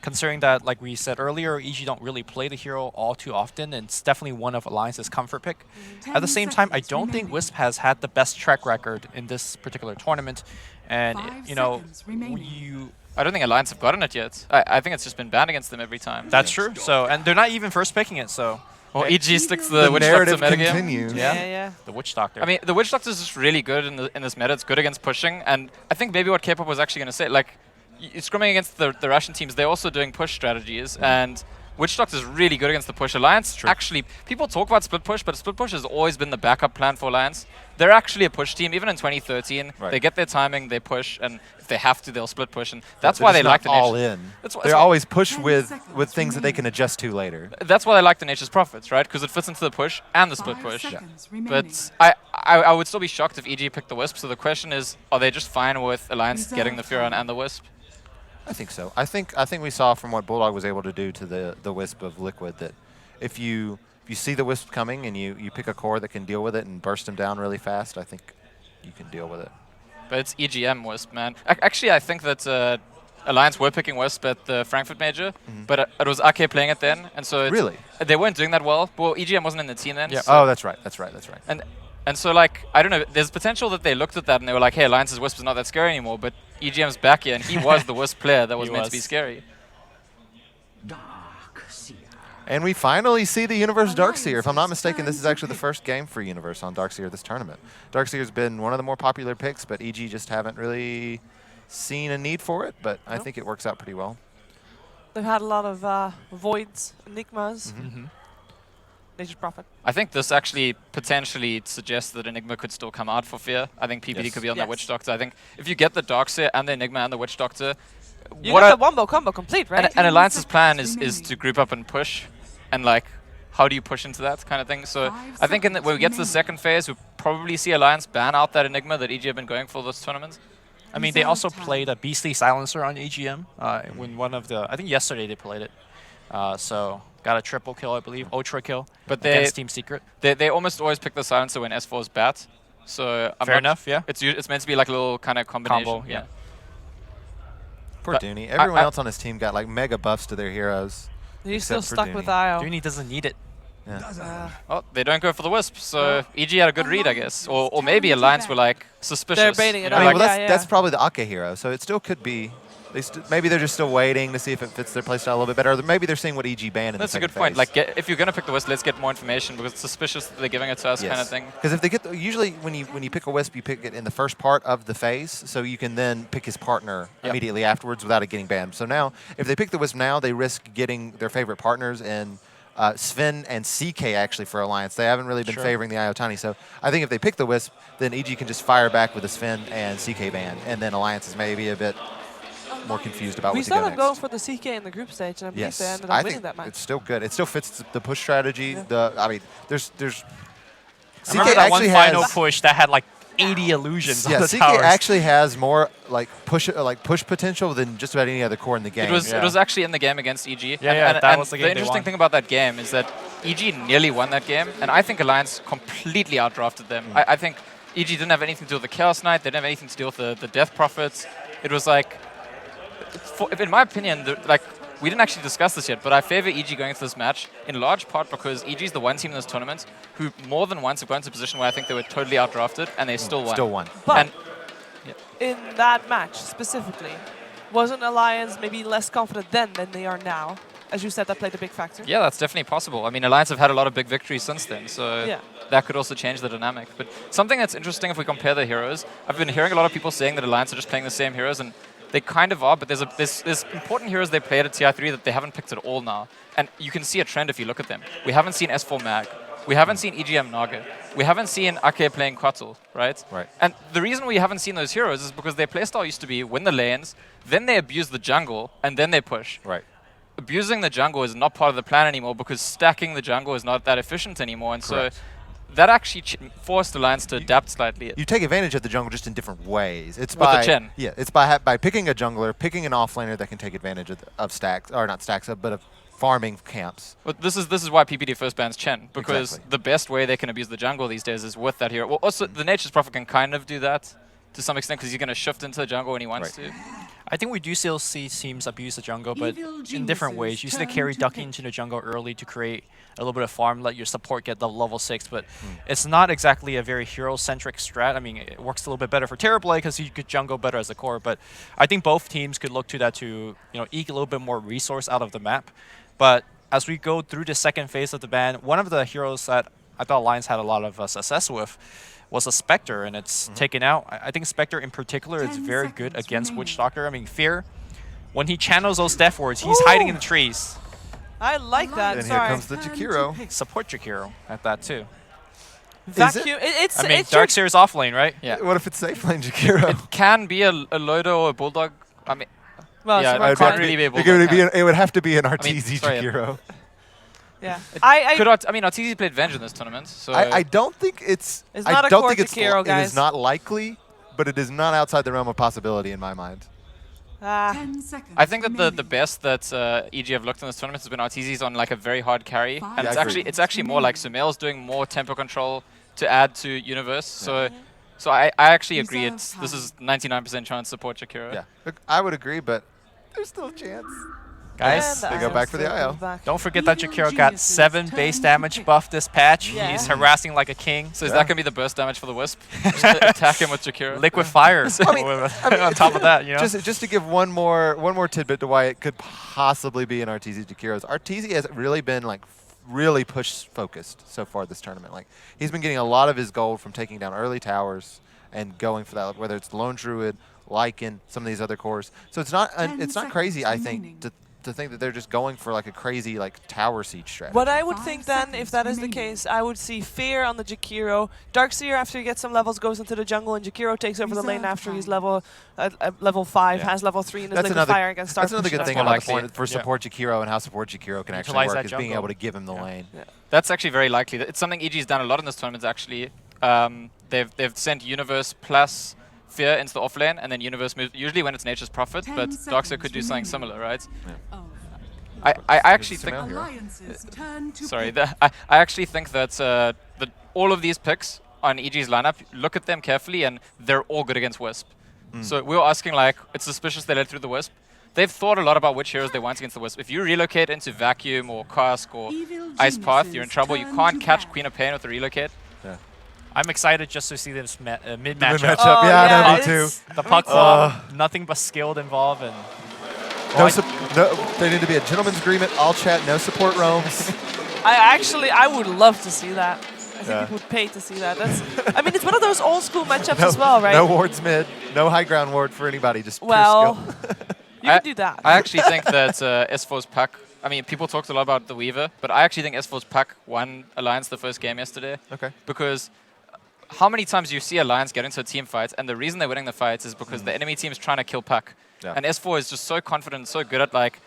considering that, like we said earlier, EG don't really play the hero all too often, and it's definitely one of Alliance's comfort pick. At the same time, I don't think Wisp has had the best track record in this particular tournament, and you know, I don't think Alliance have gotten it yet. I think it's just been banned against them every time. that's true. So, and they're not even first picking it. So, Well, EG sticks to the Witch Doctor narrative metagame. continues. yeah, the Witch Doctor. I mean, the Witch Doctor is just really good in this meta. It's good against pushing, and I think maybe what K-pop was actually going to say, like, scrimming against the Russian teams, they're also doing push strategies, and Witch Doctor is really good against the push. Alliance, actually, people talk about split push, but split push has always been the backup plan for Alliance. They're actually a push team. Even in 2013, Right. they get their timing, they push, and if they have to, they'll split push, and that's They're why just they like not the all nature. in. That's why- They that's why- always push with things that they can adjust to later. That's why they like the Nature's Prophets, right? Because it fits into the push and the split push. But I would still be shocked if EG picked the Wisp, so the question is, are they just fine with Alliance getting the Furon and the Wisp? I think so. I think we saw from what Bulldog was able to do to the Wisp of Liquid that if you see the Wisp coming and you pick a core that can deal with it and burst them down really fast, I think you can deal with it. But it's EGM Wisp, man. Actually, I think that Alliance were picking Wisp at the Frankfurt Major, but it was AK playing it then, and so Really? they weren't doing that well. Well, EGM wasn't in the team then. Yeah. so- Oh, that's right. And so, like, I don't know, there's potential that they looked at that and they were like, hey, Alliance's Wisp is not that scary anymore, but EGM's back here, and he was the Wisp player that was He meant to be was. scary. And we finally see the Universe Darkseer. If I'm not mistaken, this is actually the first game for Universe on Darkseer this tournament. Darkseer's been one of the more popular picks, but EG just haven't really seen a need for it, but I think it works out pretty well. They've had a lot of Voids, Enigmas, Mm-hmm. Nature's Prophet. I think this actually potentially suggests that Enigma could still come out for Fear. I think PPD Yes. could be on that Yes. Witch Doctor. I think if you get the Darkseer and the Enigma and the Witch Doctor, You what got I- the wombo combo complete, right? and Alliance's plan is to group up and push, and like, how do you push into that kind of thing? So I think when we get to the second phase, we'll probably see Alliance ban out that Enigma that EG have been going for this tournament. I mean, they also played a Beastly Silencer on EGM when one of the, I think yesterday they played it. So got a triple kill, I believe, ultra kill But against Team Secret. they almost always pick the Silencer when S4 is bat. So I'm Fair not- enough, yeah. It's meant to be like a little kind of combination. Combo, yeah. Poor But Dooney. Everyone I- else on his team got like mega buffs to their heroes. He's still except for stuck with Dooney. IO. Dooney doesn't need it. Oh, they don't go for the Wisp, so EG had a good read, I guess. Or maybe Alliance were like suspicious. They're baiting it you know, I mean, out. like- well, Yeah, that's yeah. probably the Ake hero, so it still could be. Maybe they're just still waiting to see if it fits their playstyle a little bit better, or maybe they're seeing what EG banned in That's the a second good point. phase. Like, if you're gonna pick the Wisp, let's get more information because it's suspicious that they're giving it to us, kind of thing. Because if they get usually when you pick a Wisp, you pick it in the first part of the phase, so you can then pick his partner Yep. immediately afterwards without it getting banned. So now, if they pick the Wisp now, they risk getting their favorite partners in Sven and CK actually for Alliance. They haven't really been Sure. favoring the Iotani, so I think if they pick the Wisp, then EG can just fire back with a Sven and CK ban, and then Alliance is maybe a bit more confused about We what to go saw them next. going for the CK in the group stage, and I believe Yes, they ended I up winning think that match. it's still good. It still fits the push strategy. Yeah. I mean, there's I CK remember that one actually final has push that had like 80 illusions yeah on the CK towers. actually has more like push potential than just about any other core in the game. It was actually in the game against EG. Yeah, that was the game they interesting won. thing about that game is that EG nearly won that game, and I think Alliance completely outdrafted them. I think EG didn't have anything to do with the Chaos Knight. They didn't have anything to do with the Death Prophets. It was like, in my opinion, we didn't actually discuss this yet, but I favor EG going into this match in large part because EG is the one team in this tournament who more than once have gone to a position where I think they were totally outdrafted, and they still won. Still won. But And in that match specifically, wasn't Alliance maybe less confident then than they are now? As you said, that played a big factor. yeah, that's definitely possible. I mean, Alliance have had a lot of big victories since then, so Yeah. that could also change the dynamic. But something that's interesting if we compare the heroes, I've been hearing a lot of people saying that Alliance are just playing the same heroes, and they kind of are, but there's important heroes they played at TI3 that they haven't picked at all now. And you can see a trend if you look at them. We haven't seen S4 Mag. We haven't seen EGM Naga. We haven't seen Ake playing Quetzal, right? Right. And the reason we haven't seen those heroes is because their playstyle used to be win the lanes, then they abuse the jungle, and then they push. Right. Abusing the jungle is not part of the plan anymore because stacking the jungle is not that efficient anymore. And Correct. so that actually forced Alliance to adapt slightly. You take advantage of the jungle just in different ways. It's With the by Chen. Yeah, it's by picking a jungler, picking an offlaner that can take advantage of stacks, or not stacks, but of farming camps. But this is why PPD first bans Chen, because Exactly. the best way they can abuse the jungle these days is with that hero. Well, also, the Nature's Prophet can kind of do that to some extent because he's going to shift into the jungle when he wants Right. to. I think we do still see teams abuse the jungle, but Evil in different ways. geniuses You see the turn carry to ducking pick. into the jungle early to create a little bit of farm, let your support get the level 6, but it's not exactly a very hero-centric strat. I mean, it works a little bit better for Terrorblade because you could jungle better as a core, but I think both teams could look to that to eke a little bit more resource out of the map. But as we go through the second phase of the ban, one of the heroes that I thought Alliance had a lot of success with was a Spectre, and it's taken out. I think Spectre in particular is 10 very good seconds against remaining. Witchstalker. I mean, Fear, when he channels those death words, he's hiding in the trees. I like that. And here Sorry. comes the Jakiro. Support Jakiro at that too. Vacuum. It's I mean, it's your- Darkseer's off lane, right? Yeah. What if it's safe lane Jakiro? It can be a Lodo or a Bulldog. I mean, well, yeah, so I we're can't fine. really be able It to. would, it would have to be an Arteezy sorry, Jakiro. Yeah. I Arteezy played Venge in this tournament, so I don't think it's. It's I not a don't core think it's. Jakiro, It guys. is not likely, but it is not outside the realm of possibility in my mind. 10 seconds I think that the remaining. best that EG have looked in this tournament has been Arteezy's on like a very hard carry, Five and Yeah, it's I actually agree. it's actually more like Sumail's doing more tempo control to add to Universe. So I actually agree. Reserve This is 99% chance support Jakiro. Yeah, look, I would agree, but there's still a chance. Guys, And They go back for the Aston IO. goes back. don't forget that Evil Jakiro got geniuses 7 turn base to damage pick. buff this patch. Yeah. He's harassing like a king. So is Yeah. that gonna be the burst damage for the Wisp? Just attack him with Jakiro. Liquid fire. I mean, on top of that, Just to give one more tidbit to why it could possibly be an Arteezy Jakiro's. Arteezy has really been like really push focused so far this tournament. Like he's been getting a lot of his gold from taking down early towers and going for that, whether it's Lone Druid, Lycan, some of these other cores. So it's not 10 crazy, I seconds think, remaining. to think that they're just going for like a crazy like tower siege strategy. What I would 5 think then, if seconds that is the remaining. case, I would see Fear on the Jakiro. Darkseer, after he gets some levels, goes into the jungle, and Jakiro takes over the lane Reserve after he's time. level 5, Yeah. has level 3 in his That's liquid another, fire against that's another good Starfish. thing more about the likely. point for Yeah. support Jakiro and how support Jakiro can actually Utilize work that is being jungle. able to give him the lane. That's actually very likely. It's something EG's done a lot in this tournament. Actually, they've sent Universe plus Fear into the offlane, and then Universe moves. Usually when it's Nature's Prophet, 10 but Darkseer could do something remaining. similar, right? Oh. I actually think. Sumail here. Alliances turn to Sorry, pick. I actually think that all of these picks on EG's lineup, look at them carefully, and they're all good against Wisp. So we were asking, like, it's suspicious they led through the Wisp. They've thought a lot about which heroes they want against the Wisp. If you relocate into Vacuum or Cask or Evil Ice Path, you're in geniuses trouble. You turn can't to catch back. Queen of Pain with a relocate. I'm excited just to see this mid Good matchup. matchup. Oh, yeah, yeah, no, me it's- too. The puck club, nothing but skilled involved, and No, there need to be a gentleman's agreement. All chat, no support roams. I would love to see that. I think Yeah. people would pay to see that. I mean, it's one of those old school matchups as well, right? No wards mid, no high ground ward for anybody, just Well, pure skill. you can do that. I actually think that S4's pack. I mean, people talked a lot about the Weaver, but I actually think S4's pack won Alliance the first game yesterday. Okay. Because how many times do you see Alliance get into a team fight, and the reason they're winning the fights is because the enemy team is trying to kill Pack. Yeah. And S4 is just so confident, so good at like,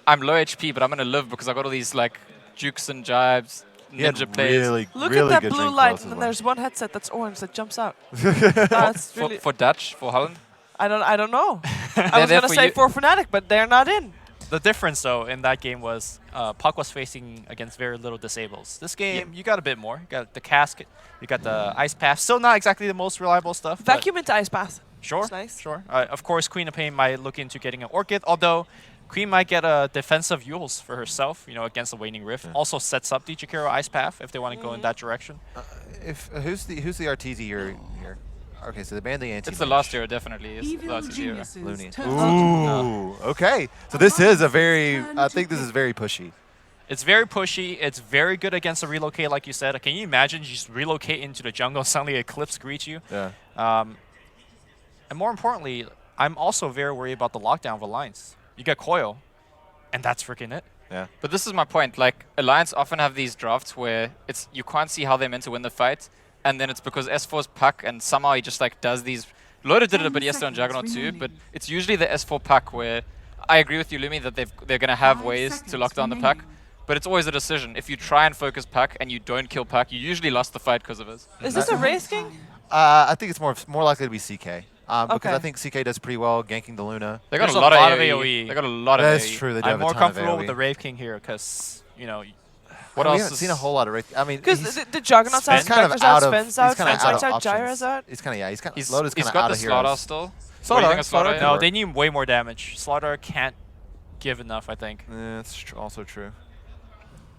I'm low HP, but I'm gonna live because I got all these like jukes and jibes, He had ninja plays. really, Look really at that good blue drink light, close and as then well. there's one headset that's orange that jumps out. That's really. For Dutch, for Holland. I don't know. I They're was there gonna for say you- for Fnatic, but they're not in. the difference though in that game was Puck was facing against very little disables. This game, you got a bit more. You got the casket, you got the ice path. Still not exactly the most reliable stuff. but Vacuum into Ice Path. Sure, That's nice. sure. Of course, Queen of Pain might look into getting an Orchid, although Queen might get a defensive Euls for herself, against the Waning Rift. Also sets up the Jakiro Ice Path if they want to go in that direction. Who's the Arteezy here? Okay, so the band the anti. It's the last hero, definitely. It's the Evil last hero. geniuses Looney. turn Ooh, okay. So this is a very. I think this is very pushy. It's very pushy. It's very good against a relocate, like you said. Can you imagine you just relocate into the jungle, suddenly Eclipse greets you? Yeah. And more importantly, I'm also very worried about the lockdown of Alliance. You get Coil, and that's freaking it. Yeah. But this is my point. Like Alliance often have these drafts where it's you can't see how they're meant to win the fight, and then it's because S4's Puck and somehow he just like does these. Loda did it a 10 bit yesterday on seconds Juggernaut too, but remaining. it's usually the S4 Puck where I agree with you, Lumi, that they're gonna have 5 ways to seconds lock down the Puck. remaining. But it's always a decision. If you try and focus Puck and you don't kill Puck, you usually lost the fight because of it. Is this a Wraith King? I think it's more likely to be CK. Because Okay. I think CK does pretty well ganking the Luna. They got There's a lot, of AoE. AoE. They got a lot of That's AoE. true. They do I'm have a more ton of comfortable with AoE. the Rave King here because, What we else haven't is- seen a whole lot of Wraith. I mean, Because he's the Juggernaut's out, he's kind of Spectre's out out, of. Sven's out, He's kind of Fencer's out of out, Gyra's options. out. He's kind of He's kind. He's Loda's kind he's of got out the of Slaughter heroes. still. What do you think Slaughter. of Slaughter. Slaughter? No, work. they need way more damage. Slaughter can't give enough, I think. That's also true.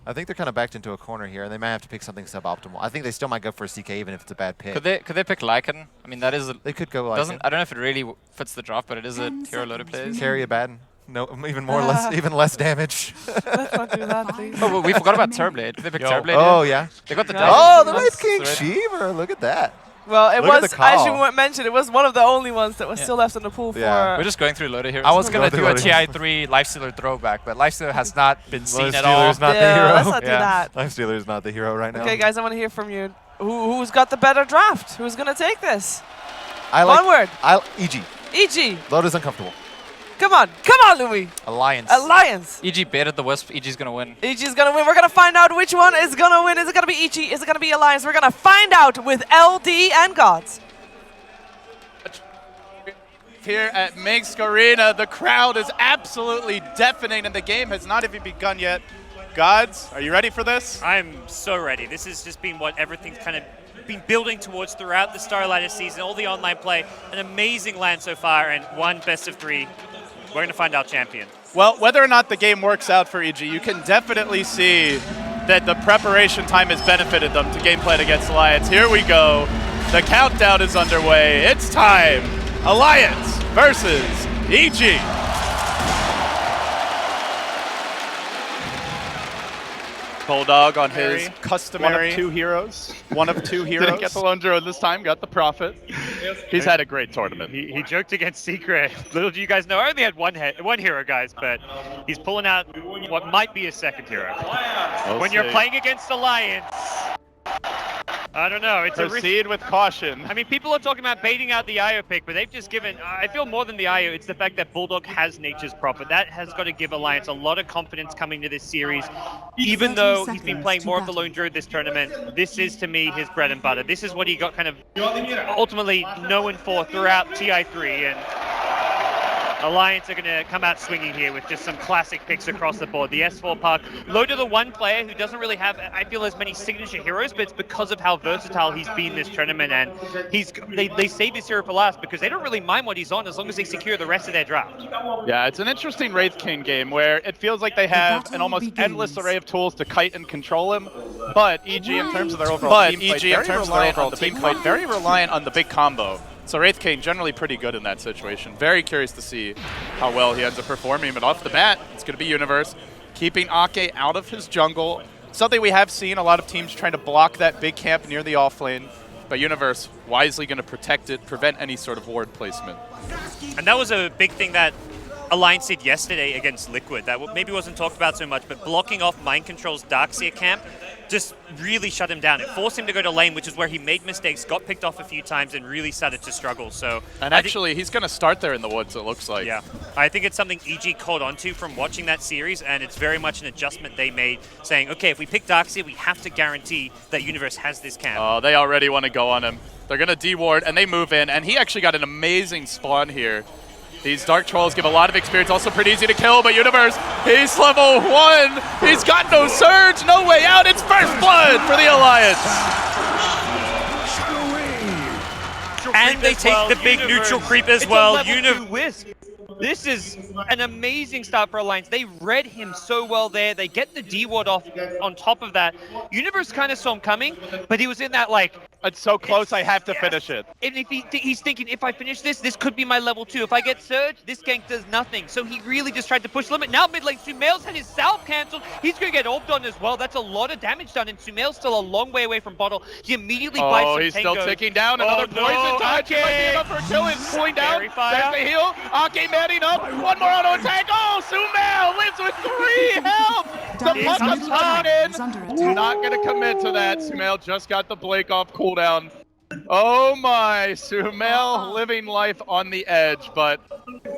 I think they're kind of backed into a corner here, and they might have to pick something suboptimal. I think they still might go for a CK even if it's a bad pick. Could they pick Lycan? I mean, that is a, They could go like doesn't. I don't know if it really fits the draft, but it is a 10 hero Loda seconds plays. remaining. carry a Baden. No, even more less damage. Let's not do that, please. Oh, well, we forgot about Terrorblade. Did they pick Yo. Terrorblade? Oh in? yeah. They got the. Yeah. Dash. Oh, the That's Wraith King right. Shiver. Look at that. Well, it Look at was, the as call. you mentioned, it was one of the only ones that was Yeah. still left in the pool Yeah. for... We're just going through Loda heroes. I was going to Go do a through TI3 Lifestealer throwback, but Lifestealer has not been seen Life at all. Stealer's not the yeah, hero. let's not do Yeah. that. Lifestealer is not the hero right now. Okay, guys, I want to hear from you. Who's got the better draft? Who's going to take this? I like. Onward. EG. EG. Loda's uncomfortable. Come on, Louis. Alliance. Alliance. EG baited the Wisp. EG's gonna win. EG's gonna win. We're gonna find out which one is gonna win. Is it gonna be EG? Is it gonna be Alliance? We're gonna find out with LD and Gods. Here at Minsk Arena, the crowd is absolutely deafening and the game has not even begun yet. Gods, are you ready for this? I'm so ready. This has just been what everything's kind of been building towards throughout the Starlighter season, all the online play, an amazing land so far, and one best of 3. We're going to find our champion. Well, whether or not the game works out for EG, you can definitely see that the preparation time has benefited them to game plan against Alliance. Here we go. The countdown is underway. It's time. Alliance versus EG. Bulldog on his customary. One of two heroes. One of two heroes. Didn't get the Lone Druid this time, got the Prophet. He's had a great tournament. He joked against Secret. Little do you guys know, I only had one hero, guys, but he's pulling out what might be his second hero. We'll When you're see. playing against Alliance, I don't know. It's a risk. Proceed with caution. I mean, people are talking about baiting out the IO pick, but they've just given, I feel more than the IO, it's the fact that Bulldog has Nature's Prophet. That has got to give Alliance a lot of confidence coming to this series. Even 30 though he's been seconds playing to more of the battle. Lone Druid this tournament, this is to me his bread and butter. This is what he got kind of ultimately known for throughout TI3, and Alliance are going to come out swinging here with just some classic picks across the board. The S4 Puck, Loda, the one player who doesn't really have, I feel, as many signature heroes, but it's because of how versatile he's been this tournament, and they save this hero for last because they don't really mind what he's on as long as they secure the rest of their draft. Yeah, it's an interesting Wraith King game where it feels like they have an almost endless array of tools to kite and control him, but EG in terms of their overall team fight, very reliant on the big combo. So Wraith King generally pretty good in that situation. Very curious to see how well he ends up performing, but off the bat, it's going to be Universe keeping Ake out of his jungle. Something we have seen a lot of teams trying to block that big camp near the offlane, but Universe wisely going to protect it, prevent any sort of ward placement. And that was a big thing that Alliance did yesterday against Liquid that maybe wasn't talked about so much, but blocking off Mind Control's Darkseer camp just really shut him down. It forced him to go to lane, which is where he made mistakes, got picked off a few times, and really started to struggle. So, And actually, he's going to start there in the woods, it looks like. yeah, I think it's something EG caught onto from watching that series, and it's very much an adjustment they made, saying, okay, if we pick Darkseer, we have to guarantee that Universe has this camp. Oh, they already want to go on him. They're going to deward, and they move in, and he actually got an amazing spawn here. These Dark Trolls give a lot of experience, also pretty easy to kill, but Universe, he's level 1. He's got no surge, no way out. It's first blood for the Alliance. And they take the big neutral creep as It's well. a level 2 Wisp. This is an amazing start for Alliance. They read him so well there. They get the D-ward off on top of that. Universe kind of saw him coming, but he was in that like, It's so close, I have to finish it. and if he's thinking, if I finish this, this could be my level 2. If I get Surge, this gank does nothing. So he really just tried to push limit. Now mid lane, Sumail's had his Salve cancelled. He's going to get orbed on as well. That's a lot of damage done, and Sumail's still a long way away from bottle. He immediately buys some Oh, he's still Tangos. ticking down. Another Oh, no, poison touch. It might be Ake. enough for a kill. It's cooling down. Fairy fire. There's the heal. Ake manning up. One more auto attack. Oh, Sumail lives with 3 health. The Dark puck Souls is tower coming is under in. attack. Not going to commit to that. Sumail just got the Blake off cooldown. Oh my, Sumail living life on the edge, but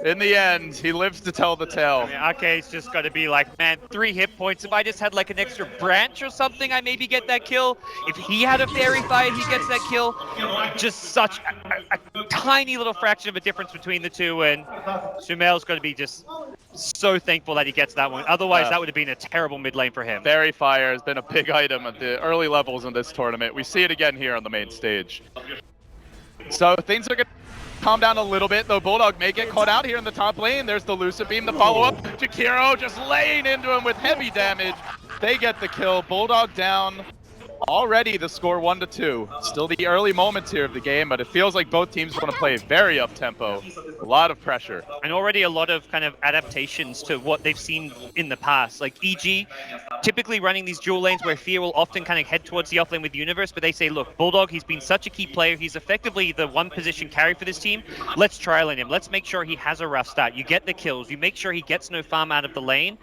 in the end, he lives to tell the tale. I mean, Ake's just got to be like, man, 3 hit points. If I just had like an extra branch or something, I maybe get that kill. If he had a fairy fire, he gets that kill. Just such a tiny little fraction of a difference between the two, and Sumail's going to be just so thankful that he gets that one. Otherwise, that would have been a terrible mid lane for him. Fairy Fire has been a big item at the early levels in this tournament. We see it again here on the main stage. So things are going to calm down a little bit, though Bulldog may get caught out here in the top lane. There's the Lucid Beam, the follow-up. Jakiro just laying into him with heavy damage. They get the kill. Bulldog down. Already the score 1-2. Still the early moments here of the game, but it feels like both teams want to play very up-tempo. A lot of pressure. And already a lot of kind of adaptations to what they've seen in the past. Like EG, typically running these dual lanes where Fear will often kind of head towards the offlane with Universe, but they say, look, Bulldog, he's been such a key player. He's effectively the one position carry for this team. Let's trial in him. Let's make sure he has a rough start. You get the kills. You make sure he gets no farm out of the lane.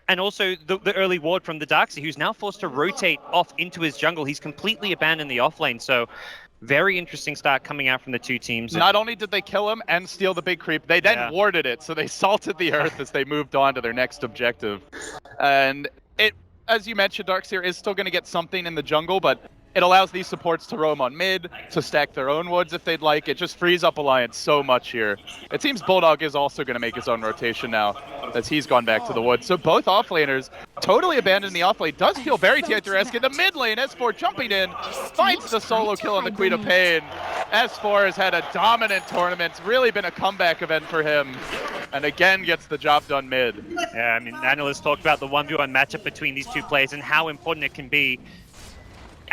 And also the early ward from the Darkseid, who's now forced to rotate off into his jungle. He's completely abandoned the offlane, so very interesting start coming out from the two teams. Not only did they kill him and steal the big creep, they then warded it, so they salted the earth as they moved on to their next objective. And it, as you mentioned, Darkseer is still going to get something in the jungle, but it allows these supports to roam on mid, to stack their own woods if they'd like. It just frees up Alliance so much here. It seems Bulldog is also going to make his own rotation now, as he's gone back to the woods. So both offlaners totally abandoned the offlane. Does feel very TI3-esque in the mid lane. S4 jumping in, finds the solo kill on the Queen of Pain. S4 has had a dominant tournament. It's really been a comeback event for him. And again gets the job done mid. Yeah, I mean, analysts talked about the 1v1 matchup between these two players and how important it can be.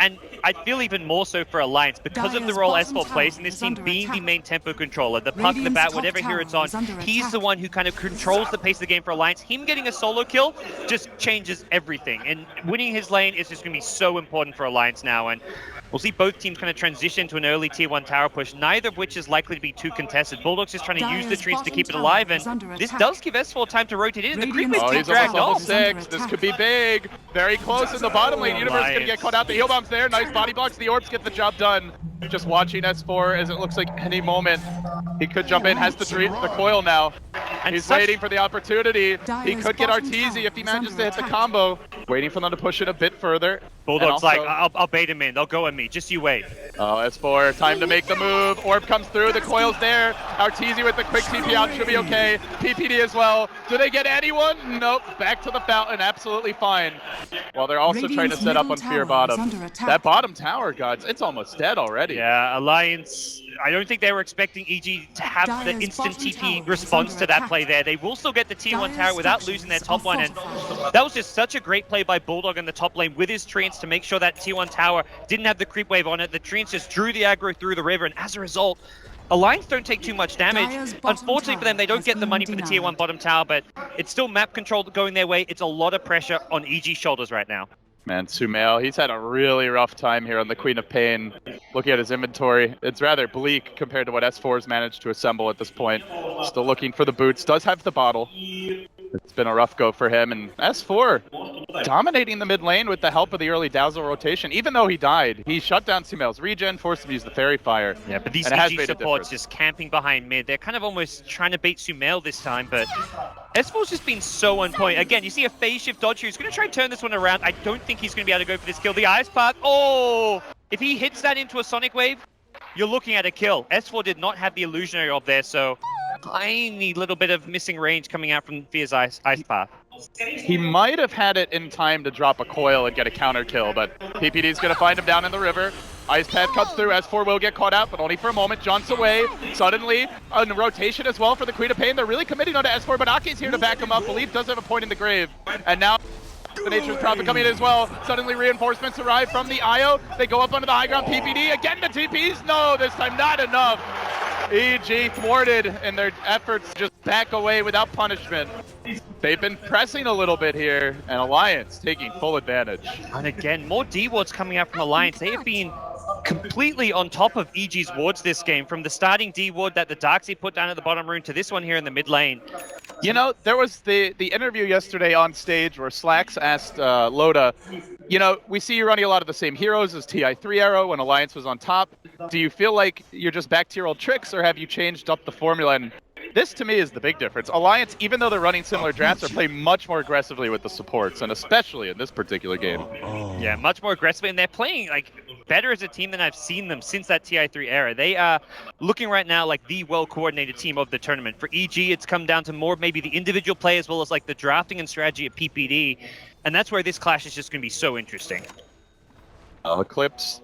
And I feel even more so for Alliance because of the role S4 plays in this team, being the main tempo controller, the puck, the bat, whatever hero it's on. He's the one who kind of controls the pace of the game for Alliance. Him getting a solo kill just changes everything. And winning his lane is just going to be so important for Alliance now. And we'll see both teams kind of transition to an early tier 1 tower push, neither of which is likely to be too contested. Bulldog's just trying to use the trees to keep it alive, and this does give S4 time to rotate in. The creep is he's dragged almost level off. 6. This could be big. Very close in the bottom lane. Universe is going to get caught out. The heal bomb's there. Nice body blocks. The orbs get the job done. Just watching S4 as it looks like any moment he could jump in. Has the coil now. And he's waiting for the opportunity. He could get Arteezy if he manages to hit the combo. Waiting for them to push it a bit further. Bulldog's like, I'll bait him in. They'll go at me. Just you wait. Oh, S4, time to make the move. Orb comes through. The coil's there. Arteezy with the quick TP out should be okay. PPD as well. Do they get anyone? Nope. Back to the fountain. Absolutely fine. Well, they're also trying to set up on Fear bottom. That bottom tower, gods, it's almost dead already. Yeah, Alliance, I don't think they were expecting EG to have the instant TP response to that play there. They will still get the tier 1 tower without losing their top one, and that was just such a great play by Bulldog in the top lane with his treants to make sure that tier 1 tower didn't have the creep wave on it. The treants just drew the aggro through the river, and as a result, Alliance don't take too much damage. Unfortunately for them, they don't get the money for the tier 1 bottom tower, but it's still map control going their way. It's a lot of pressure on EG's shoulders right now. Man, Sumail, he's had a really rough time here on the Queen of Pain. Looking at his inventory, it's rather bleak compared to what S4's managed to assemble at this point. Still looking for the boots, does have the bottle. It's been a rough go for him, and S4 dominating the mid lane with the help of the early Dazzle rotation. Even though he died, he shut down Sumail's regen, forced him to use the Fairy Fire. Yeah, but these EG supports just camping behind mid. They're kind of almost trying to bait Sumail this time, but S4's just been so on point. Again, you see a phase shift dodge here. He's going to try and turn this one around. I don't think he's going to be able to go for this kill. The Ice Path, oh! If he hits that into a Sonic Wave, you're looking at a kill. S4 did not have the Illusionary Orb there, so tiny little bit of missing range coming out from Fear's Ice Path. He might have had it in time to drop a coil and get a counter kill, but PPD's going to find him down in the river. Ice Path cuts through. S4 will get caught out, but only for a moment. Jaunt's away. Suddenly, a rotation as well for the Queen of Pain. They're really committing onto S4, but Aki's here to back him up. Belief does have a point in the grave. And now the Nature's Prophet coming in as well. Suddenly reinforcements arrive from the IO. They go up onto the high ground. PPD again the TPs. No, this time not enough. EG thwarted in their efforts to just back away without punishment. They've been pressing a little bit here, and Alliance taking full advantage. And again, more D-wards coming out from Alliance. They have been completely on top of EG's wards this game, from the starting D-ward that the Darkseid put down at the bottom rune to this one here in the mid lane. You know, there was the interview yesterday on stage where Slacks asked Loda, you know, we see you running a lot of the same heroes as TI3 Arrow when Alliance was on top. Do you feel like you're just back to your old tricks, or have you changed up the formula? And this, to me, is the big difference. Alliance, even though they're running similar drafts, are playing much more aggressively with the supports, and especially in this particular game. Yeah, much more aggressively, and they're playing, like, better as a team than I've seen them since that TI3 era. They are looking right now like the well-coordinated team of the tournament. For EG, it's come down to more maybe the individual play as well as like the drafting and strategy at PPD. And that's where this clash is just going to be so interesting. Eclipse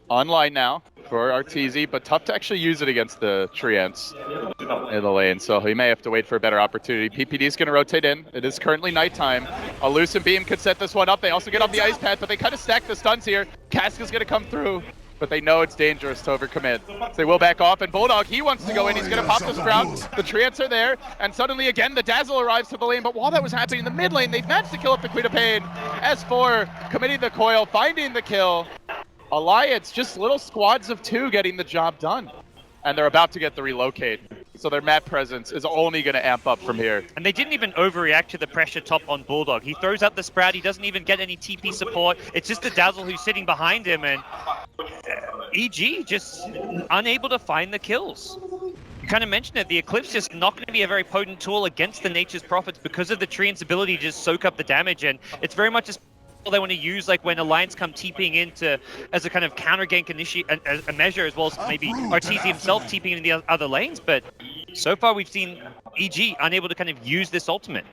online now for Arteezy, but tough to actually use it against the Treants in the lane, so he may have to wait for a better opportunity. PPD is going to rotate in. It is currently nighttime. A Lucent Beam could set this one up. They also get off the ice pad, but they kind of stack the stuns here. Cask is going to come through, but they know it's dangerous to overcommit. So they will back off, and Bulldog, he wants to go in. He's going to pop the Sprout. The Treants are there, and suddenly again the Dazzle arrives to the lane, but while that was happening in the mid lane, they've managed to kill up the Queen of Pain. S4 committing the coil, finding the kill. Alliance, just little squads of 2 getting the job done. And they're about to get the relocate. So their map presence is only going to amp up from here. And they didn't even overreact to the pressure top on Bulldog. He throws out the Sprout, he doesn't even get any TP support. It's just the Dazzle who's sitting behind him, and EG just unable to find the kills. You kind of mentioned it, the Eclipse just not going to be a very potent tool against the Nature's Prophets because of the Treant's ability to just soak up the damage, and it's very much just they want to use like when Alliance come TPing into as a kind of counter gank a measure, as well as maybe Arteezy himself TPing in the other lanes, but so far we've seen EG unable to kind of use this ultimate.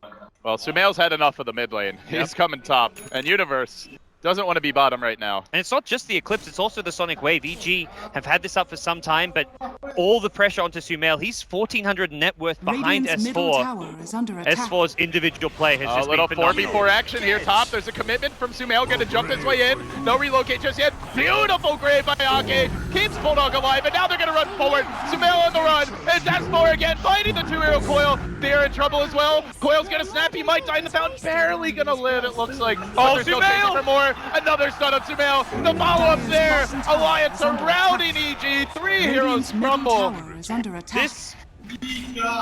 Well, Sumail's had enough of the mid lane. He's coming top, and Universe doesn't want to be bottom right now. And it's not just the Eclipse, it's also the Sonic Wave. EG have had this up for some time, but all the pressure onto Sumail. He's 1,400 net worth behind S4. S4's individual play has just been phenomenal. A little 4v4 action here top. There's a commitment from Sumail, going to jump his way in. No relocate just yet. Beautiful grave by Ake. Keeps Bulldog alive, and now they're going to run forward. Sumail on the run. It's S4 again, fighting the 2-hero Coil. They're in trouble as well. Coil's going to snap. He might die in the fountain. Barely going to live, it looks like. Oh, Sumail! For more. Another stun of Sumail. The follow-up there. Alliance surrounding EG. 3 heroes crumble. This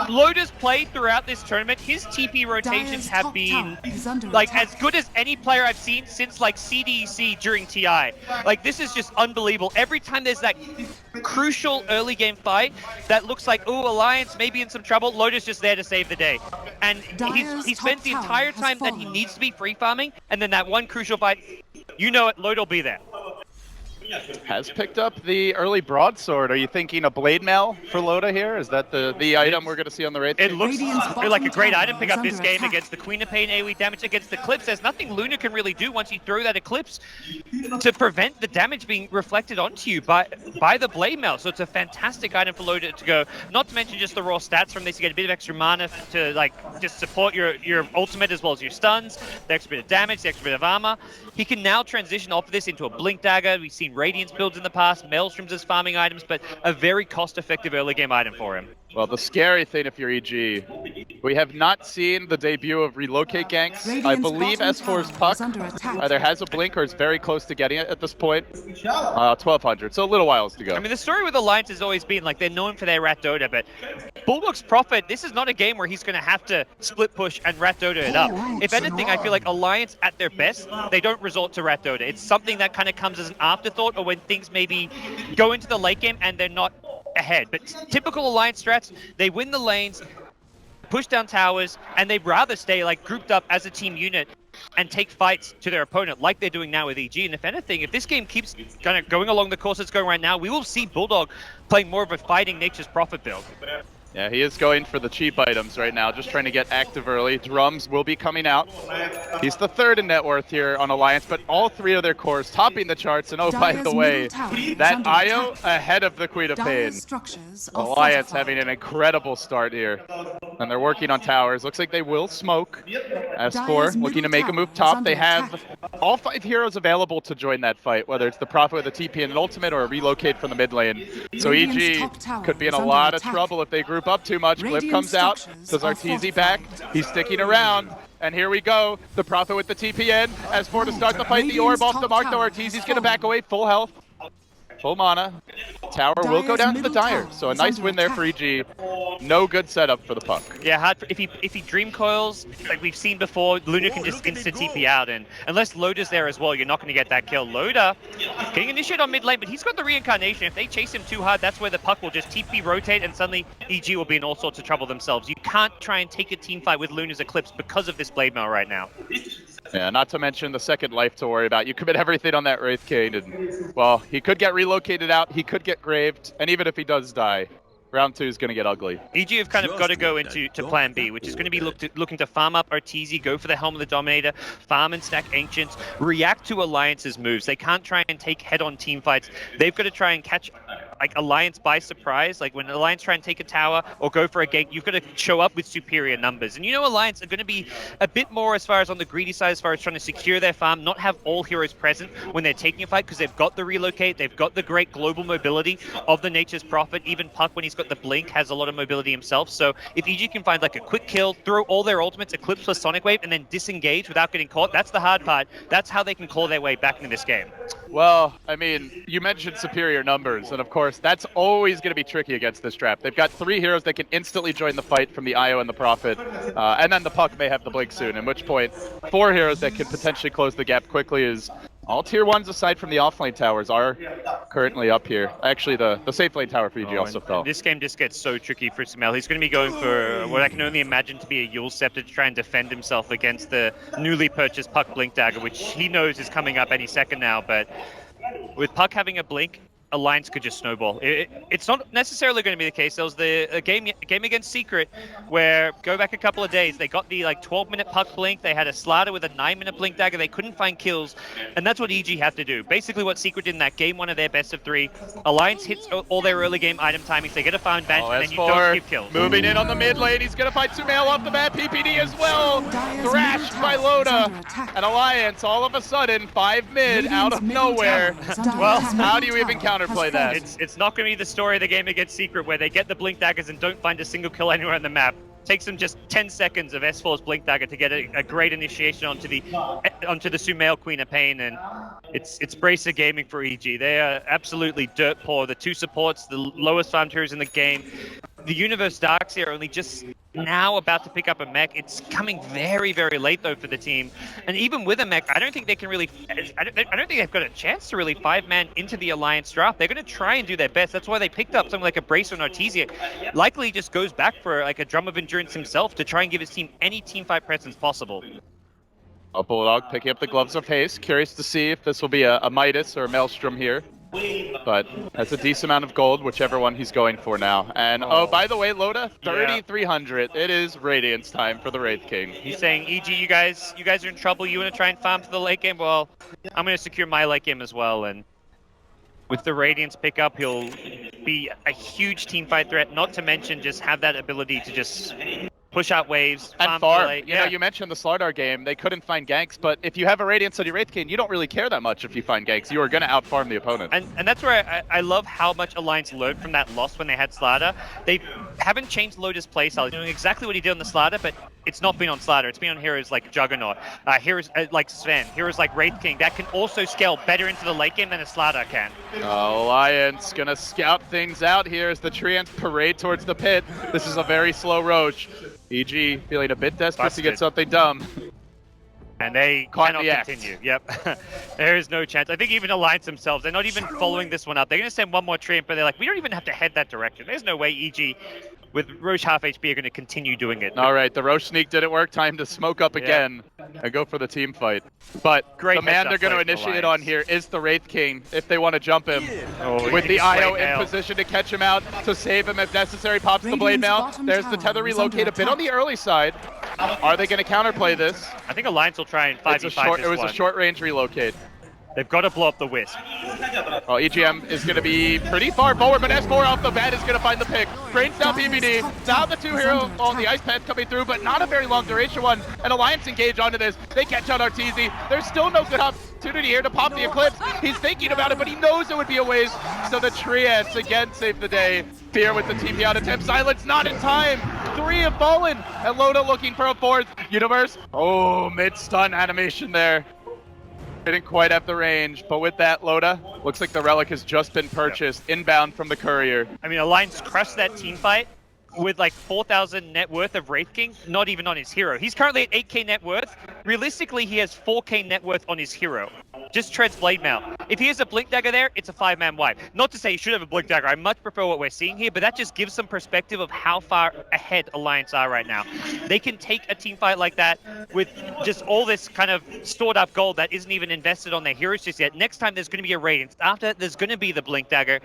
Loda's played throughout this tournament. His TP rotations have been like as good as any player I've seen since like CDEC during TI. Like this is just unbelievable. Every time there's that crucial early game fight that looks like, ooh, Alliance may be in some trouble, Loda's just there to save the day. And he spends the entire time that he needs to be free farming, and then that one crucial fight, you know it, Loda will be there. Has picked up the early broadsword. Are you thinking a blade mail for Loda here? Is that the item we're going to see on the raid? It looks like a great item pick up this game against the Queen of Pain AoE damage against the Eclipse. There's nothing Luna can really do once you throw that Eclipse to prevent the damage being reflected onto you by the blade mail. So it's a fantastic item for Loda to go. Not to mention just the raw stats from this. You get a bit of extra mana to like just support your ultimate as well as your stuns, the extra bit of damage, the extra bit of armor. He can now transition off of this into a Blink Dagger. We've seen Radiance builds in the past, Maelstroms as farming items, but a very cost-effective early game item for him. Well, the scary thing if you're EG, we have not seen the debut of relocate ganks. I believe S4's Puck either has a blink or is very close to getting it at this point. 1,200, so a little whiles to go. I mean, the story with Alliance has always been like they're known for their Rat Dota, but Bulldog's Prophet, this is not a game where he's going to have to split push and Rat Dota it up. If anything, I feel like Alliance at their best, they don't resort to Rat Dota. It's something that kind of comes as an afterthought or when things maybe go into the late game and they're not ahead. But typical Alliance strats, they win the lanes, push down towers, and they'd rather stay like grouped up as a team unit and take fights to their opponent like they're doing now with EG. And if anything, if this game keeps kind of going along the course it's going right now, we will see Bulldog playing more of a fighting Nature's Prophet build. Yeah, he is going for the cheap items right now, just trying to get active early. Drums will be coming out. He's the third in net worth here on Alliance, but all 3 of their cores topping the charts. And oh, by the way, that IO ahead of the Queen of Pain. Alliance having an incredible start here. And they're working on towers. Looks like they will smoke. S4 looking to make a move top. They have all 5 heroes available to join that fight, whether it's the Prophet with a TP and an ultimate or a relocate from the mid lane. So EG could be in a lot of trouble if they group up too much. Cliff comes out, does Arteezy back, he's sticking around, and here we go, the Prophet with the TP in, S4 to start the fight, the orb off the mark, though Arteezy's gonna back away, full health, full mana, tower will go down to the Dire, so a nice win there for EG, no good setup for the Puck. Yeah, hard for, if he dream coils, like we've seen before, Luna can just instant TP out, and unless Loda's there as well, you're not going to get that kill. Loda getting initiated on mid lane, but he's got the reincarnation. If they chase him too hard, that's where the Puck will just TP rotate, and suddenly EG will be in all sorts of trouble themselves. You can't try and take a team fight with Luna's Eclipse because of this blade mail right now. Yeah, not to mention the second life to worry about. You commit everything on that Wraith King, and, well, he could get relocated out, he could get graved, and even if he does die, round 2 is going to get ugly. EG have kind of got to go into plan B, which is going to be looking to farm up Arteezy, go for the Helm of the Dominator, farm and stack Ancients, react to Alliance's moves. They can't try and take head-on team fights. They've got to try and catch like Alliance by surprise. Like when Alliance try and take a tower or go for a gate, you've got to show up with superior numbers. And you know Alliance are going to be a bit more as far as on the greedy side, as far as trying to secure their farm, not have all heroes present when they're taking a fight, because they've got the relocate, they've got the great global mobility of the Nature's Prophet. Even Puck, when he's got the blink, has a lot of mobility himself. So if EG can find like a quick kill, throw all their ultimates, Eclipse plus Sonic Wave, and then disengage without getting caught, that's the hard part. That's how they can claw their way back into this game. Well, I mean, you mentioned superior numbers, and of course, that's always going to be tricky against this trap. They've got 3 heroes that can instantly join the fight from the Io and the Prophet, and then the Puck may have the blink soon, at which point 4 heroes that can potentially close the gap quickly is all tier 1s aside from the offlane towers are currently up here. Actually, the safe lane tower for EG also fell. This game just gets so tricky for Sumail. He's going to be going for what I can only imagine to be a Yule Scepter to try and defend himself against the newly purchased Puck Blink Dagger, which he knows is coming up any second now. But with Puck having a blink, Alliance could just snowball. It's not necessarily going to be the case. There was a game against Secret where, go back a couple of days, they got the like 12-minute Puck blink. They had a Slardar with a 9-minute blink dagger. They couldn't find kills, and that's what EG have to do. Basically what Secret did in that game 1 of their best of 3. Alliance hits all their early game item timings. They get a farm advantage, and then you don't keep kills. Moving in on the mid lane. He's going to fight Sumail off the bat. PPD as well. Thrashed by Loda. And Alliance, all of a sudden, 5 mid out of nowhere. Well, how do you even counterplay that? It's not going to be the story of the game against Secret where they get the blink daggers and don't find a single kill anywhere on the map. Takes them just 10 seconds of S4's blink dagger to get a great initiation onto the Sumail Queen of Pain, and it's Bracer Gaming for EG. They are absolutely dirt poor. The 2 supports, the lowest farmed heroes in the game. The Universe Darkseer are only just now about to pick up a mech. It's coming very, very late though for the team. And even with a mech, I don't think they can really, I don't think they've got a chance to really 5-man into the Alliance draft. They're going to try and do their best. That's why they picked up something like a Bracer and Arteezy. Likely just goes back for like a Drum of Endurance himself to try and give his team any teamfight presence possible. Bulldog picking up the Gloves of Haste. Curious to see if this will be a Midas or a Maelstrom here. But that's a decent amount of gold, whichever one he's going for now. And oh, by the way, Loda, 3,300. It is Radiance time for the Wraith King. He's saying, EG, you guys are in trouble. You want to try and farm for the late game? Well, I'm going to secure my late game as well. And with the Radiance pickup, he'll be a huge teamfight threat. Not to mention just have that ability to just push out waves, and farm. You know, you mentioned the Slardar game. They couldn't find ganks, but if you have a Radiance on your Wraith King, you don't really care that much if you find ganks. You are going to outfarm the opponent. And that's where I love how much Alliance learned from that loss when they had Slardar. They haven't changed Loda's playstyle. He's doing exactly what he did on the Slardar, but it's not been on Slardar. It's been on heroes like Juggernaut, heroes like Sven, heroes like Wraith King that can also scale better into the late game than a Slardar can. Alliance going to scout things out here as the Treants parade towards the pit. This is a very slow Roche. EG feeling a bit desperate to get something dumb. And they cannot continue. Yep. There is no chance. I think even Alliance themselves, they're not even following this one up. They're going to send one more Treant, but they're like, we don't even have to head that direction. There's no way EG, with Roche half HP, are going to continue doing it. All right, the Roche sneak didn't work. Time to smoke up again and go for the team fight. But the man they're going to initiate on here is the Wraith King, if they want to jump him. With the IO in position to catch him out, to save him if necessary. Pops the Blade Mail. There's the Tether relocate, a bit on the early side. Are they going to counterplay this? I think Alliance will try and 5v5 this It was a short range relocate. They've got to blow up the Wisp. Well, EGM is going to be pretty far forward, but S4 off the bat is going to find the pick. Brains down PPD. Now the 2 hero on the Ice Path coming through, but not a very long duration one. And Alliance engage onto this. They catch out Arteezy. There's still no good opportunity here to pop the Eclipse. He's thinking about it, but he knows it would be a waste. So the Treants again save the day. Fear with the TP out attempt. Silence not in time. 3 have fallen. And Loda looking for a 4th. Universe. Oh, mid-stun animation there. Didn't quite have the range, but with that, Loda, looks like the Relic has just been purchased, inbound from the Courier. I mean, Alliance crushed that team fight with like 4,000 net worth of Wraith King, not even on his hero. He's currently at 8k net worth. Realistically, he has 4k net worth on his hero. just treads Blade Mail. If he has a Blink Dagger there, it's a 5-man wipe. Not to say he should have a Blink Dagger. I much prefer what we're seeing here, but that just gives some perspective of how far ahead Alliance are right now. They can take a team fight like that with just all this kind of stored up gold that isn't even invested on their heroes just yet. Next time there's going to be a Radiance. After that, there's going to be the Blink Dagger,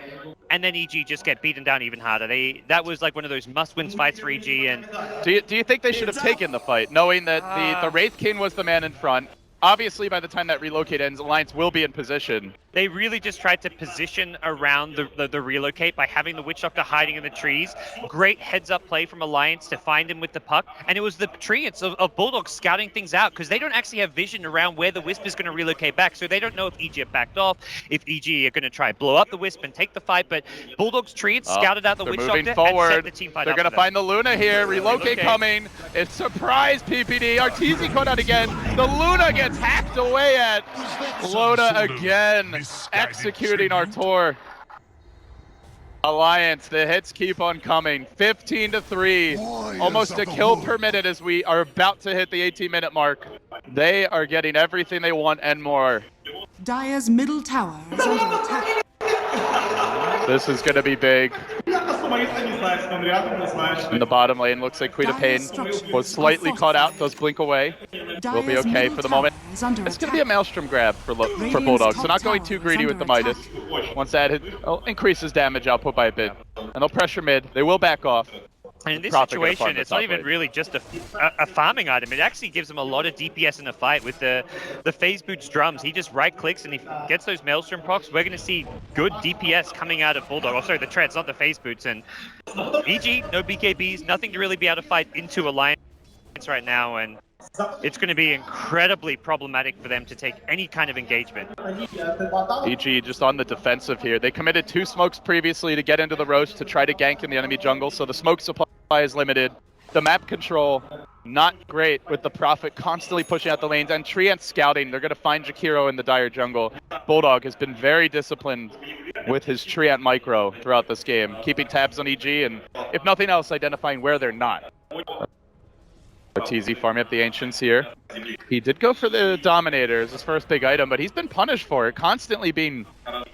and then EG just get beaten down even harder. That was like one of those must-win fights for EG. And do you think they should have taken the fight, knowing that the Wraith King was the man in front? Obviously, by the time that relocate ends, Alliance will be in position. They really just tried to position around the relocate by having the Witch Doctor hiding in the trees. Great heads-up play from Alliance to find him with the puck. And it was the treants of Bulldog scouting things out, because they don't actually have vision around where the Wisp is going to relocate back. So they don't know if EG have backed off, if EG are going to try blow up the Wisp and take the fight. But Bulldog's treants scouted out the Witch Doctor forward. and set the team fight They're up going to find the Luna here. Relocate coming. It's surprise PPD. Arteezy caught out again. The Luna gets hacked away at. Loda again. Executing our tour. Alliance, the hits keep on coming. 15-3. Almost a kill per minute as we are about to hit the 18-minute mark. They are getting everything they want and more. Dire's middle tower is under attack. This is going to be big. In the bottom lane, looks like Queen of Pain was slightly caught out. Does blink away. Will be okay for the moment. It's going to be a Maelstrom grab for Bulldog, so not going too greedy with the Midas. Once that increases damage output by a bit. And they'll pressure mid. They will back off. And in this situation, it's not even really just a farming item. It actually gives him a lot of DPS in the fight with the Phase Boots drums. He just right-clicks and he gets those Maelstrom procs. We're going to see good DPS coming out of Bulldog. Oh, sorry, the treads, not the Phase Boots. And EG, no BKBs, nothing to really be able to fight into Alliance right now. And it's going to be incredibly problematic for them to take any kind of engagement. EG just on the defensive here. They committed 2 smokes previously to get into the Roche to try to gank in the enemy jungle, so the smoke supply is limited. The map control, not great with the Prophet constantly pushing out the lanes, and Treant scouting. They're going to find Jakiro in the Dire jungle. Bulldog has been very disciplined with his Treant micro throughout this game, keeping tabs on EG, and if nothing else, identifying where they're not. Arteezy farming up the Ancients here. He did go for the Dominator as his first big item, but he's been punished for it, constantly being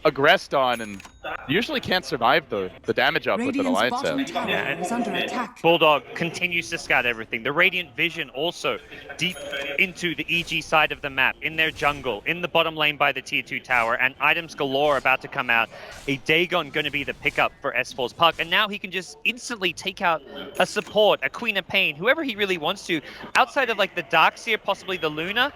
aggressed on, and usually can't survive the damage output that Alliance has. Bulldog continues to scout everything. The Radiant Vision also deep into the EG side of the map, in their jungle, in the bottom lane by the tier 2 tower, and items galore about to come out. A Dagon going to be the pickup for S4's puck, and now he can just instantly take out a support, a Queen of Pain, whoever he really wants to. Outside of like the Darkseer, possibly the Luna,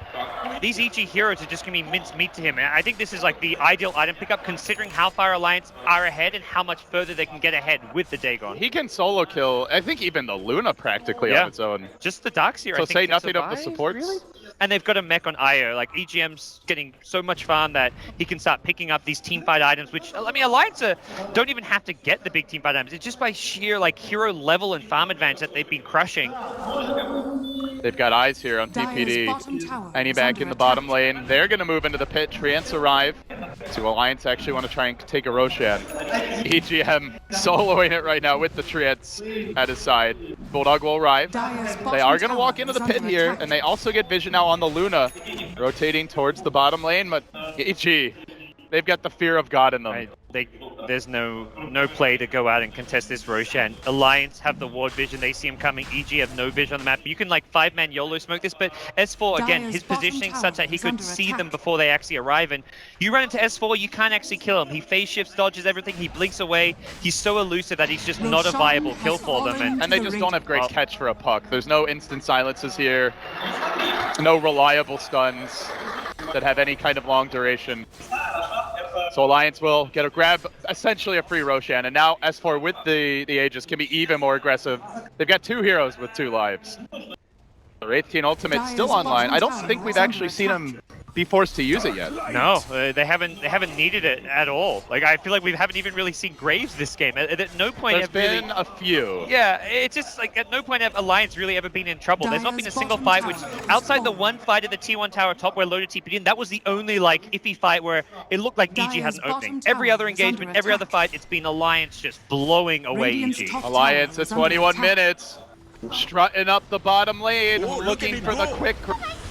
these EG heroes are just going to be minced meat to him. And I think this is like the ideal item pickup, considering how far Alliance are ahead and how much further they can get ahead with the Dagon. He can solo kill, I think, even the Luna practically on its own. Just the Darkseer, so I think, say nothing of the supports. Really? And they've got a mech on Io. Like, EGM's getting so much farm that he can start picking up these teamfight items, which, I mean, Alliance don't even have to get the big teamfight items. It's just by sheer, like, hero level and farm advantage that they've been crushing. They've got eyes here on TPD. Any back in the bottom lane. They're going to move into the pit. Treants arrive. So Alliance actually want to try and take a Roshan. EGM soloing it right now with the Treants at his side. Bulldog will arrive. They are going to walk into the pit here, and they also get vision now on the Luna, rotating towards the bottom lane, but EG, they've got the fear of God in them. There's no play to go out and contest this Roshan. Alliance have the ward vision, they see him coming. EG have no vision on the map. You can like 5-man YOLO smoke this, but S4, again, his positioning such that he could see them before they actually arrive, and you run into S4, you can't actually kill him. He phase shifts, dodges everything, he blinks away. He's so elusive that he's just not a viable kill for them. And they just don't have great catch for a puck. There's no instant silences here, no reliable stuns that have any kind of long duration. So Alliance will get a grab, essentially a free Roshan, and now S4 with the Aegis can be even more aggressive. They've got 2 heroes with 2 lives. The Wraith King Ultimate still online. I don't think we've actually seen him be forced to use it yet. No, they haven't needed it at all. Like, I feel like we haven't even really seen Graves this game. At no point There's been a few. Yeah, it's just like at no point have Alliance really ever been in trouble. There's not been a single fight which, outside the one fight at the T1 tower top where Loda TP'd in, that was the only like iffy fight where it looked like EG has an opening. Every other engagement, every other fight, it's been Alliance just blowing away EG. Alliance at 21 minutes. Strutting up the bottom lane, looking for the quick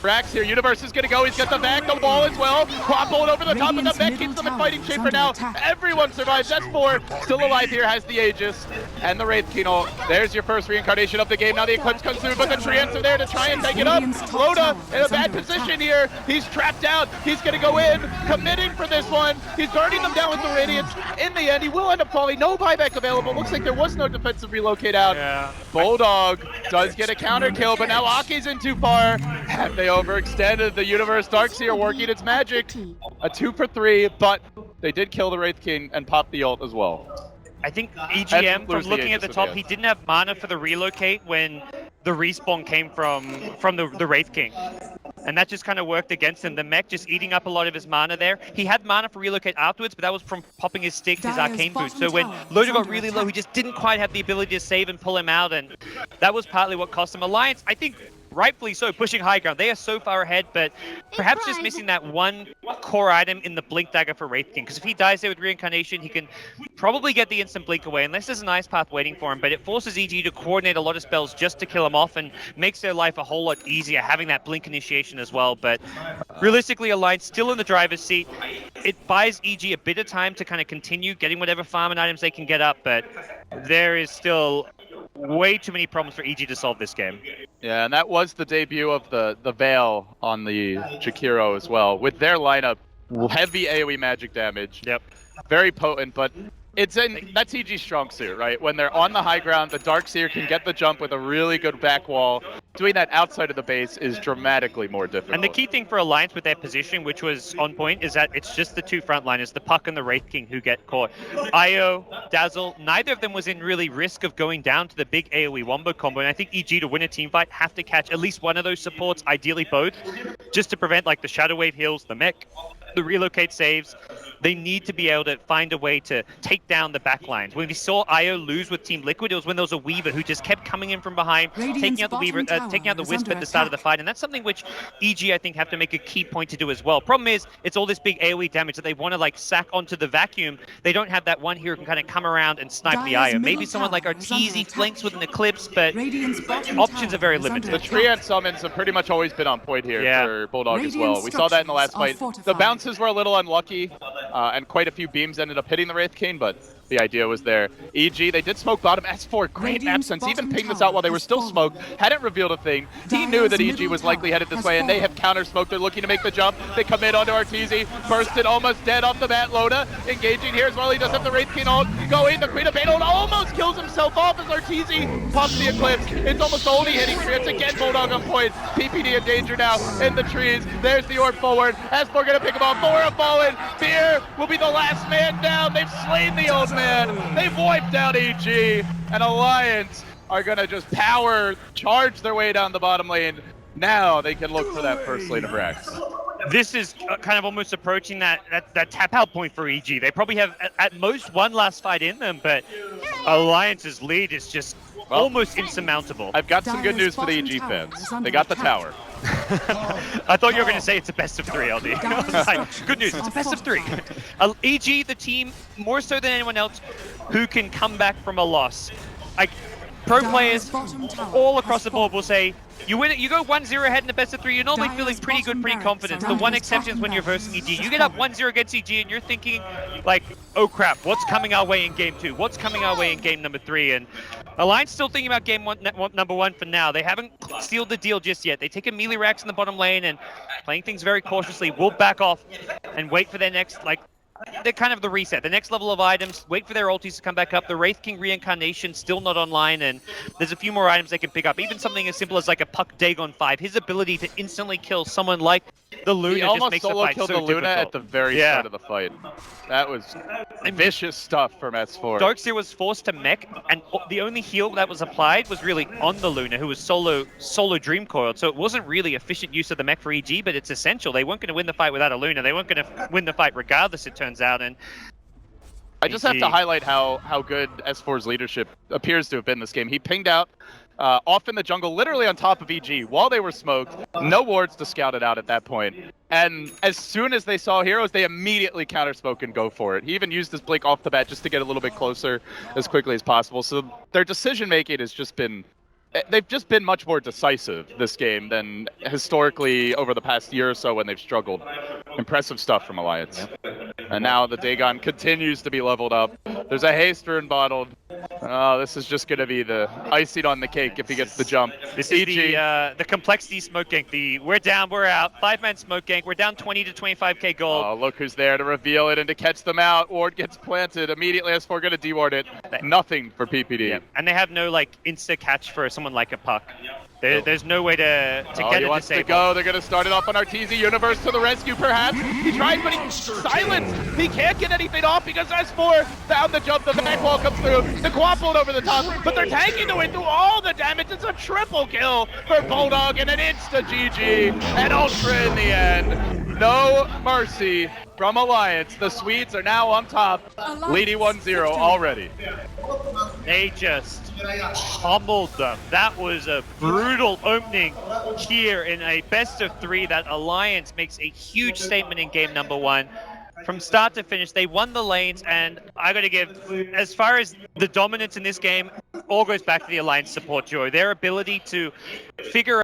Brax here, Universe is gonna go, he's got the back, the wall as well. Quappled over the top of the mech, keeps them in fighting shape for now. Everyone survives, S4 still alive here, has the Aegis and the Wraith King ult. There's your first reincarnation of the game, now the Eclipse comes through, but the Treants are there to try and take it up. Loda in a bad position here, he's trapped out, he's gonna go in, committing for this one. He's burning them down with the Radiance. In the end, he will end up falling, no buyback available. Looks like there was no defensive relocate out. Yeah. Bulldog does get a counter kill, but now Aki's in too far. Have they overextended? The Universe Darkseer working its magic. A 2 for 3, but they did kill the Wraith King and pop the ult as well. I think EGM, from lose the looking at the Aegis top, at the he end. didn't have mana for the relocate when the respawn came from the Wraith King. And that just kind of worked against him. The mech just eating up a lot of his mana there. He had mana for relocate afterwards, but that was from popping his stick, his Dire's arcane boost. So bottom when tower is Loda got under really low, he attack. just didn't quite have the ability to save and pull him out, and that was partly what cost him. Alliance, I think, rightfully so, pushing high ground. They are so far ahead, but perhaps just missing that one core item in the Blink Dagger for Wraith King. Because if he dies there with Reincarnation, he can probably get the instant Blink away, unless there's an Ice Path waiting for him. But it forces EG to coordinate a lot of spells just to kill him off, and makes their life a whole lot easier having that Blink initiation as well. But realistically, Alliance still in the driver's seat. It buys EG a bit of time to kind of continue getting whatever farm and items they can get up, but there is still way too many problems for EG to solve this game. Yeah, and that was the debut of the Veil on the Jakiro as well. With their lineup, heavy AoE magic damage. Yep. Very potent, but that's EG's strong suit, right? When they're on the high ground, the Darkseer can get the jump with a really good back wall. Doing that outside of the base is dramatically more difficult. And the key thing for Alliance with their positioning, which was on point, is that it's just the two frontliners, the Puck and the Wraith King, who get caught. Io, Dazzle, neither of them was in really risk of going down to the big AoE wombo combo, and I think EG, to win a team fight, have to catch at least one of those supports, ideally both, just to prevent like the Shadow Wave heals, the mech, the relocate saves. They need to be able to find a way to take down the back lines. When we saw Io lose with Team Liquid, it was when there was a Weaver who just kept coming in from behind, taking out the Weaver, taking out the Wisp at the start of the fight, and that's something which EG, I think, have to make a key point to do as well. Problem is, it's all this big AoE damage that they want to like sack onto the vacuum. They don't have that one hero who can kind of come around and snipe the Dire's Io. Maybe middle someone like tower is under Arteezy attack. flanks with an Eclipse, but Radiant's bottom options are very tower is limited. under The attack. Treant summons have pretty much always been on point here Yeah. for Bulldog as Radiant well. We saw that in the last structures fight. are The fortified. bounces were a little unlucky, and quite a few beams ended up hitting the Wraith King, but the idea was there. EG, they did smoke bottom. S4, great Radiant's absence. Even bottom pinged this tower out while they were has still fallen. smoked. Hadn't revealed a thing. He knew Dire's that EG middle was likely headed this tower way, has and they have fallen. counter smoked. They're looking to make the jump. They commit onto Arteezy. Bursted, almost dead off the bat. Loda engaging here as well. He does have the Wraith King ult going. The Queen of Pain ult almost kills himself off as Arteezy pops the Eclipse. It's almost only hitting Treants. Again, Bulldog on point. PPD in danger now in the trees. There's the orb forward. S4 gonna pick him off. Four have fallen. Beer will be the last man down. They've slain the old man. They've wiped out EG. And Alliance are gonna just power charge their way down the bottom lane. Now they can look for that first lane of Rex. This is kind of almost approaching that tap out point for EG. They probably have at most one last fight in them, but Alliance's lead is just almost insurmountable. I've got some good Dire's news for the bottom EG tower fans. is under They got the attack. tower. I thought you were going to say it's a best of three, LD. Like, good news, it's a best of three. EG, the team, more so than anyone else, who can come back from a loss. Like, pro Dire's players bottom tower all has across the board will say, you win it, you go 1-0 ahead in the best of three, you're normally Dire's feeling pretty good, bottom pretty barracks confident. are The under one attack. exception is when you're versing Barracks EG. is You get up fallen. 1-0 against EG and you're thinking, like, oh crap, what's coming our way in game two? What's coming our way in game number three? And Alliance still thinking about game number one for now. They haven't sealed the deal just yet. They take a melee racks in the bottom lane and playing things very cautiously. Will back off and wait for their next, like, they're kind of the reset. The next level of items, wait for their ultis to come back up. The Wraith King reincarnation still not online, and there's a few more items they can pick up. Even something as simple as like a Puck Dagon 5. His ability to instantly kill someone like the Luna He just almost makes the solo fight killed so the Luna difficult. at the very Yeah. start of the fight. That was vicious stuff from S4. Darkseer was forced to mech, and the only heal that was applied was really on the Luna, who was solo Dream Coiled. So it wasn't really efficient use of the mech for EG, but it's essential. They weren't going to win the fight without a Luna. They weren't going to win the fight regardless, it turns out. And I just have to highlight how good S4's leadership appears to have been this game. He pinged out off in the jungle, literally on top of EG, while they were smoked. No wards to scout it out at that point. And as soon as they saw heroes, they immediately counter-spoke and go for it. He even used his blink off the bat just to get a little bit closer as quickly as possible. So their decision-making has just been they've just been much more decisive this game than historically over the past year or so when they've struggled. Impressive stuff from Alliance. And now the Dagon continues to be leveled up. There's a Haster and bottled. Oh, this is just going to be the icing on the cake if he gets the jump. This is the complexity smoke gank. We're down, we're out. 5-man smoke gank. We're down 20 to 25k gold. Oh, look who's there to reveal it and to catch them out. Ward gets planted. Immediately S4 going to deward it. Nothing for PPD. Yeah. And they have no like insta catch for someone like a Puck. There's no way to get he it wants disabled. to go. They're going to start it off on Arteezy Universe to the rescue, perhaps. He tried, but he's silenced. He can't get anything off because S4 found the jump. The back wall comes through. The Quaffle over the top, but they're tanking the way through all the damage. It's a triple kill for Bulldog and an insta GG. And Ultra in the end. No mercy from Alliance. The Swedes are now on top, leading 1-0 already. They just pummeled them. That was a brutal opening here in a best of 3 that Alliance makes a huge statement in game number 1. From start to finish, they won the lanes, and I gotta give, as far as the dominance in this game, all goes back to the Alliance support duo. Their ability to figure